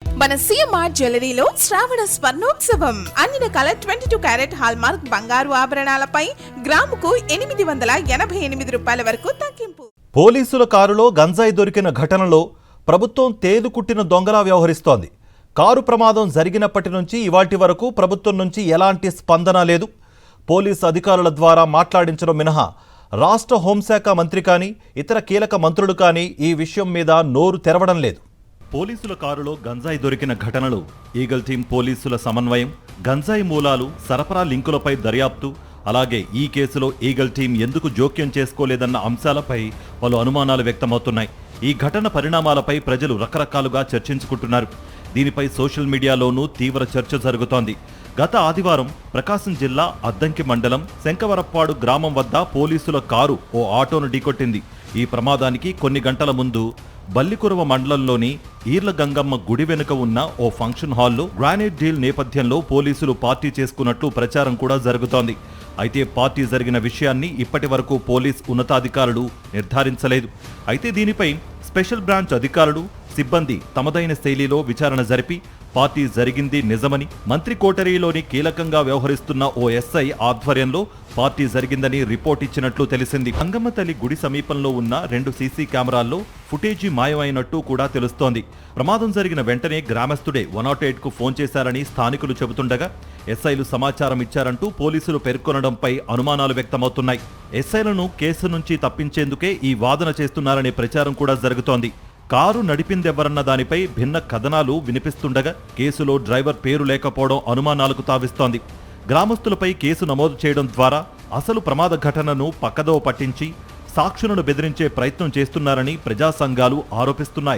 మన సిఎంఆర్ జ్యువెలరీలో శ్రావణ స్వర్ణోత్సవం అన్ని రకాల 22 క్యారెట్ హాల్మార్క్ బంగారు ఆభరణాలపై గ్రాముకు 888 రూపాయల వరకు తగ్గింపు. పోలీసుల కారులో గంజాయి దొరికిన ఘటనలో ప్రభుత్వం తేలుకుట్టిన దొంగలా వ్యవహరిస్తోంది. కారు ప్రమాదం జరిగినప్పటి నుంచి ఇవాల్టి వరకు ప్రభుత్వం నుంచి ఎలాంటి స్పందన లేదు. పోలీసు అధికారుల ద్వారా మాట్లాడించడం మినహా రాష్ట్ర హోంశాఖ మంత్రి కానీ ఇతర కీలక మంత్రులు కానీ ఈ విషయం మీద నోరు తెరవడం లేదు. పోలీసుల కారులో గంజాయి దొరికిన ఘటనలు, ఈగల్ టీం పోలీసుల సమన్వయం, గంజాయి మూలాలు, సరఫరా లింకులపై దర్యాప్తు, అలాగే ఈ కేసులో ఈగల్ టీం ఎందుకు జోక్యం చేసుకోలేదన్న అంశాలపై పలు అనుమానాలు వ్యక్తమవుతున్నాయి. ఈ ఘటన పరిణామాలపై ప్రజలు రకరకాలుగా చర్చించుకుంటున్నారు. దీనిపై సోషల్ మీడియాలోనూ తీవ్ర చర్చ జరుగుతోంది. గత ఆదివారం ప్రకాశం జిల్లా అద్దంకి మండలం శంకవరప్పాడు గ్రామం వద్ద పోలీసుల కారు ఓ ఆటోను ఢీకొట్టింది. ఈ ప్రమాదానికి కొన్ని గంటల ముందు బల్లికురవ మండలంలోని ఈర్ల గంగమ్మ గుడి వెనుక ఉన్న ఓ ఫంక్షన్ హాల్లో గ్రానైట్ డీల్ నేపథ్యంలో పోలీసులు పార్టీ చేసుకున్నట్లు ప్రచారం కూడా జరుగుతోంది. అయితే పార్టీ జరిగిన విషయాన్ని ఇప్పటి వరకు పోలీస్ ఉన్నతాధికారులు నిర్ధారించలేదు. అయితే దీనిపై స్పెషల్ బ్రాంచ్ అధికారులు, సిబ్బంది తమదైన శైలిలో విచారణ జరిపి పార్టీ జరిగింది నిజమని, మంత్రి కోటరీలోని కీలకంగా వ్యవహరిస్తున్న ఓ ఎస్ఐ ఆధ్వర్యంలో పార్టీ జరిగిందని రిపోర్ట్ ఇచ్చినట్లు తెలిసింది. గంగమ్మ తల్లి గుడి సమీపంలో ఉన్న 2 సీసీ కెమెరాల్లో ఫుటేజీ మాయమైనట్టు కూడా తెలుస్తోంది. ప్రమాదం జరిగిన వెంటనే గ్రామస్తుడే 108కు ఫోన్ చేశారని స్థానికులు చెబుతుండగా ఎస్ఐలు సమాచారం ఇచ్చారంటూ పోలీసులు పేర్కొనడంపై అనుమానాలు వ్యక్తమవుతున్నాయి. ఎస్ఐలను కేసు నుంచి తప్పించేందుకే ఈ వాదన చేస్తున్నారనే ప్రచారం కూడా జరుగుతోంది. కారు నడిపిందెవరన్న దానిపై భిన్న కథనాలు వినిపిస్తుండగా కేసులో డ్రైవర్ పేరు లేకపోవడం అనుమానాలకు తావిస్తోంది. గ్రామస్తులపై కేసు నమోదు చేయడం ద్వారా అసలు ప్రమాద ఘటనను పక్కదోవ పట్టించి సాక్షులను బెదిరించే ప్రయత్నం చేస్తున్నారని ప్రజా సంఘాలు ఆరోపిస్తున్నాయి.